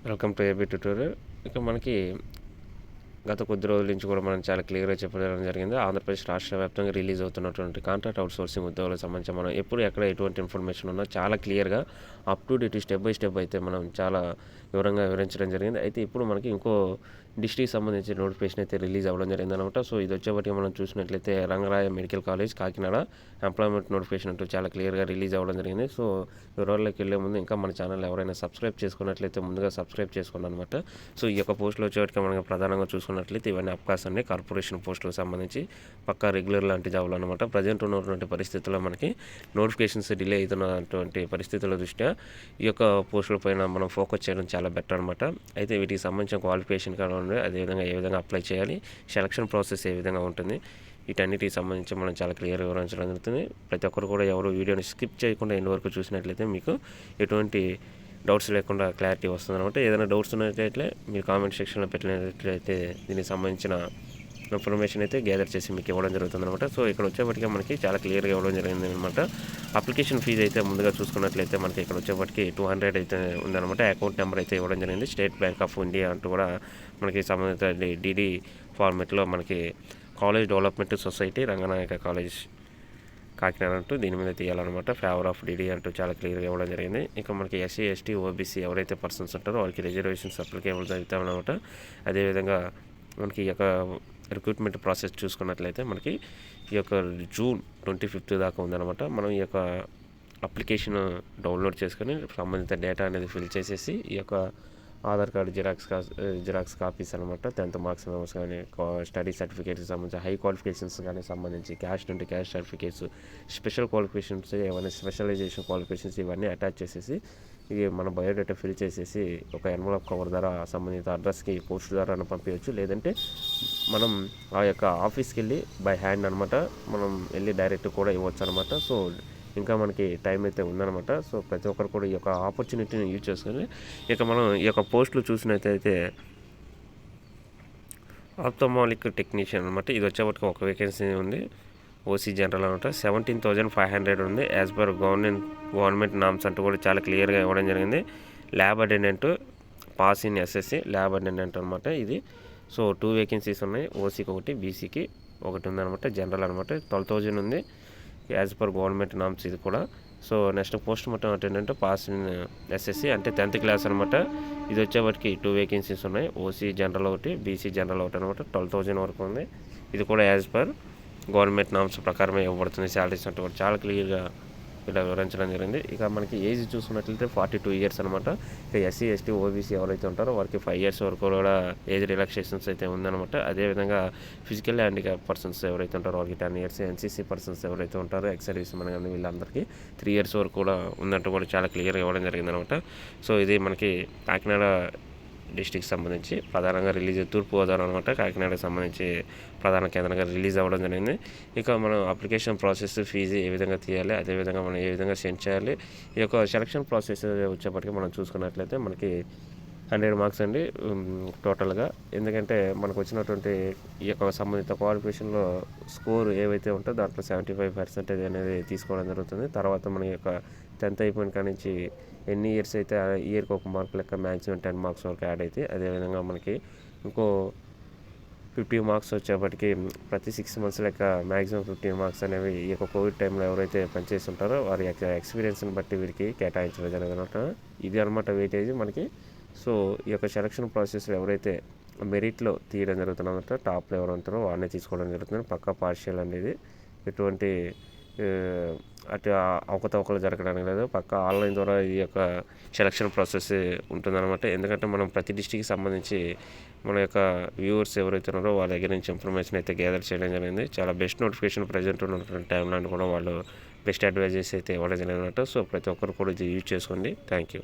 Welcome to AB tutorial. ఇక మనకి గత కొద్ది రోజుల నుంచి కూడా మనం చాలా క్లియర్గా చెప్పడం జరిగింది. ఆంధ్రప్రదేశ్ రాష్ట్ర వ్యాప్తంగా రిలీజ్ అవుతున్నటువంటి కాంట్రాక్ట్ అవుట్సోర్సింగ్ ఉద్యోగాలకు సంబంధించి మనం ఎప్పుడు ఎక్కడ ఎటువంటి ఇన్ఫర్మేషన్ ఉన్నా చాలా క్లియర్గా up to date step by step అయితే మనం చాలా వివరంగా వివరించడం జరిగింది. అయితే ఇప్పుడు మనకి ఇంకో డిస్ట్రిక్ట్ సంబంధించి నోటిఫికేషన్ అయితే రిలీజ్ అవ్వడం జరిగింది అనమాట. సో ఇది వచ్చేప్పటికి మనం చూసినట్లయితే Rangaraya medical college Kakinada employment notification అంటూ చాలా క్లియర్గా రిలీజ్ అవ్వడం జరిగింది. సో వివరాల్లోకి వెళ్ళే ముందు ఇంకా మన ఛానల్ ఎవరైనా సబ్స్క్రైబ్ చేసుకున్నట్లయితే ముందుగా సబ్స్క్రైబ్ చేసుకోండి అనమాట. సో ఈ యొక్క పోస్టులు వచ్చేటికి మనకి ప్రధానంగా చూసుకున్నట్లయితే ఇవన్నీ APCOS అండి, కార్పొరేషన్ పోస్టులకు సంబంధించి పక్కా రెగ్యులర్ లాంటి జాబులు అనమాట. ప్రజెంట్ ఉన్నటువంటి పరిస్థితుల్లో మనకి నోటిఫికేషన్స్ డిలే అవుతున్నటువంటి పరిస్థితుల దృష్ట్యా ఈ యొక్క పోస్టుల పైన మనం ఫోకస్ చేయడం చాలా బెటర్ అనమాట. అయితే వీటికి సంబంధించిన క్వాలిఫికేషన్ కావాలి, అదేవిధంగా ఏ విధంగా అప్లై చేయాలి, సెలక్షన్ ప్రాసెస్ ఏ విధంగా ఉంటుంది, వీటన్నిటికి సంబంధించి మనం చాలా క్లియర్గా వివరించడం జరుగుతుంది. ప్రతి ఒక్కరు కూడా ఎవరు వీడియోని స్కిప్ చేయకుండా ఎండ్ వరకు చూసినట్లయితే మీకు ఎటువంటి డౌట్స్ లేకుండా క్లారిటీ వస్తుంది అనమాట. ఏదైనా డౌట్స్ ఉన్నట్లయితే మీరు కామెంట్ సెక్షన్లో పెట్టినట్లయితే దీనికి సంబంధించిన ఇన్ఫర్మేషన్ అయితే గ్యాదర్ చేసి మీకు ఇవ్వడం జరుగుతుంది అనమాట. సో ఇక్కడ వచ్చేప్పటికీ మనకి చాలా క్లియర్గా ఇవ్వడం జరిగింది అనమాట. అప్లికేషన్ ఫీజు అయితే ముందుగా చూసుకున్నట్లయితే మనకి ఇక్కడ వచ్చేప్పటికి 200 అయితే ఉందన్నమాట. అకౌంట్ నెంబర్ అయితే ఇవ్వడం జరిగింది. స్టేట్ బ్యాంక్ ఆఫ్ ఇండియా అంటూ కూడా మనకి సంబంధిత డిడి ఫార్మెట్లో మనకి college development society Ranganayaka college Kakinada అంటూ దీని మీద తీయాలన్నమాట. ఫేవర్ ఆఫ్ డిడి అంటూ చాలా క్లియర్గా ఇవ్వడం జరిగింది. ఇక మనకి ఎస్సీ ఎస్టీ ఓబీసీ ఎవరైతే పర్సన్స్ ఉంటారో వారికి రిజర్వేషన్స్ అప్లికేబుల్ జరుగుతామన్నమాట. అదేవిధంగా మనకి ఈ యొక్క రిక్రూట్మెంట్ ప్రాసెస్ చూసుకున్నట్లయితే మనకి ఈ యొక్క జూన్ 25 దాకా ఉందన్నమాట. మనం ఈ యొక్క అప్లికేషన్ డౌన్లోడ్ చేసుకొని సంబంధిత డేటా అనేది ఫిల్ చేసేసి ఈ యొక్క ఆధార్ కార్డు జిరాక్స్ కాపీస్ అనమాట, 10th మార్క్స్ మెమోస్ కానీ, స్టడీ సర్టిఫికేట్స్కి సంబంధించి హై క్వాలిఫికేషన్స్ కానీ సంబంధించి క్యాస్ట్ ఉంటే క్యాస్ట్ సర్టిఫికేట్స్, స్పెషల్ క్వాలిఫికేషన్స్ ఏమైనా స్పెషలైజేషన్ క్వాలిఫికేషన్స్ ఇవన్నీ అటాచ్ చేసేసి ఇది మన బయోడేటా ఫిల్ చేసేసి ఒక ఎన్వలప్ కవర్ ద్వారా సంబంధిత అడ్రస్కి పోస్ట్ ద్వారా పంపించవచ్చు. లేదంటే మనం ఆ యొక్క ఆఫీస్కి వెళ్ళి బై హ్యాండ్ అనమాట మనం వెళ్ళి డైరెక్ట్ కూడా ఇవ్వచ్చు అనమాట. సో ఇంకా మనకి టైం అయితే ఉందన్నమాట. సో ప్రతి ఒక్కరు కూడా ఈ యొక్క ఆపర్చునిటీని యూజ్ చేసుకొని ఇక మనం ఈ యొక్క పోస్టులు చూసినట్లయితే ఆప్థమాలిక్ టెక్నీషియన్ అనమాట. ఇది వచ్చేప్పటికి ఒక వేకెన్సీ ఉంది. ఓసీ జనరల్ అనమాట. 17,500 ఉంది. యాజ్ పర్ గవర్నమెంట్ నామ్స్ అంటూ కూడా చాలా క్లియర్గా ఇవ్వడం జరిగింది. Lab attendant pass in SSC lab attendant అనమాట ఇది. సో 2 వేకెన్సీస్ ఉన్నాయి. ఓసీకి ఒకటి, బీసీకి ఒకటి ఉందన్నమాట. జనరల్ అనమాట. 12,000 ఉంది యాజ్ పర్ గవర్నమెంట్ నామ్స్ ఇది కూడా. So next post mortem attendant pass in SSC అంటే 10th క్లాస్ అనమాట. ఇది వచ్చేప్పటికి 2 వేకెన్సీస్ ఉన్నాయి. ఓసీ జనరల్ ఒకటి, బీసీ జనరల్ ఒకటి అనమాట. 12,000 వరకు ఉంది. ఇది కూడా యాజ్ పర్ గవర్నమెంట్ నామ్స్ ప్రకారమే ఇవ్వబడుతుంది. శాలరీస్ అంటే కూడా చాలా క్లియర్గా ఇలా వివరించడం జరిగింది. ఇక మనకి ఏజ్ చూసుకున్నట్లయితే 42 ఇయర్స్ అనమాట. ఇక ఎస్సీ ఎస్టీ ఓబీసీ ఎవరైతే ఉంటారో వారికి 5 ఇయర్స్ వరకు కూడా ఏజ్ రిలాక్సేషన్స్ అయితే ఉందన్నమాట. అదేవిధంగా ఫిజికల్ హ్యాండిక్యాప్ పర్సన్స్ ఎవరైతే ఉంటారో వారికి 10 ఇయర్స్, ఎన్సీసీ పర్సన్స్ ఎవరైతే ఉంటారో ఎక్స్ సర్వీస్ మన కానీ వీళ్ళందరికీ 3 ఇయర్స్ వరకు కూడా ఉందంటూ కూడా చాలా క్లియర్గా ఇవ్వడం జరిగిందనమాట. సో ఇది మనకి కాకినాడ డిస్టిక్ సంబంధించి ప్రధానంగా తూర్పుగోదావరి అనమాట. కాకినాడకు సంబంధించి ప్రధాన కేంద్రంగా రిలీజ్ అవ్వడం జరిగింది. ఇక మనం అప్లికేషన్ ప్రాసెస్, ఫీజు ఏ విధంగా తీయాలి, అదేవిధంగా మనం ఏ విధంగా సెండ్ చేయాలి, ఈ యొక్క సెలక్షన్ ప్రాసెస్ వచ్చేప్పటికి మనం చూసుకున్నట్లయితే మనకి 100 మార్క్స్ అండి టోటల్గా. ఎందుకంటే మనకు వచ్చినటువంటి ఈ యొక్క సంబంధిత క్వాలిఫికేషన్లో స్కోర్ ఏవైతే ఉంటుందో దాంట్లో 75% అనేది తీసుకోవడం జరుగుతుంది. తర్వాత మన యొక్క 10th అయిపోయిన కాడి నుంచి ఎన్ని ఇయర్స్ అయితే ఆ ఇయర్కి ఒక మార్క్ లెక్క మ్యాక్సిమం 10 మార్క్స్ వరకు యాడ్ అయితే, అదేవిధంగా మనకి ఇంకో 50 మార్క్స్ వచ్చేప్పటికి ప్రతి 6 months లెక్క మ్యాక్సిమం 15 మార్క్స్ అనేవి ఈ యొక్క కోవిడ్ టైంలో ఎవరైతే పనిచేస్తుంటారో వారి ఎక్స్పీరియన్స్ని బట్టి వీరికి కేటాయించడం జరగదనమాట. ఇది అనమాట వెయిటేజ్ మనకి. సో ఈ యొక్క సెలక్షన్ ప్రాసెస్లో ఎవరైతే మెరిట్లో తీయడం జరుగుతుందన్నమాట, టాప్లో ఎవరు ఉంటారో వాడినే తీసుకోవడం జరుగుతుంది. పక్కా పార్షియల్ అనేది ఎటువంటి అటు అవకతవకలు జరగడానికి లేదు. పక్కా ఆన్లైన్ ద్వారా ఈ యొక్క సెలక్షన్ ప్రాసెస్ ఉంటుందన్నమాట. ఎందుకంటే మనం ప్రతి డిస్ట్రిక్ట్కి సంబంధించి మన యొక్క వ్యూవర్స్ ఎవరైతే ఉన్నారో వాళ్ళ దగ్గర నుంచి ఇన్ఫర్మేషన్ అయితే గ్యాదర్ చేయడం జరిగింది. చాలా బెస్ట్ నోటిఫికేషన్ ప్రజెంట్ ఉన్నటువంటి టైంలో కూడా వాళ్ళు బెస్ట్ అడ్వైజెస్ అయితే ఇవ్వడం జరిగిందన్నమాట. సో ప్రతి ఒక్కరు కూడా ఇది యూజ్ చేసుకోండి. Thank you.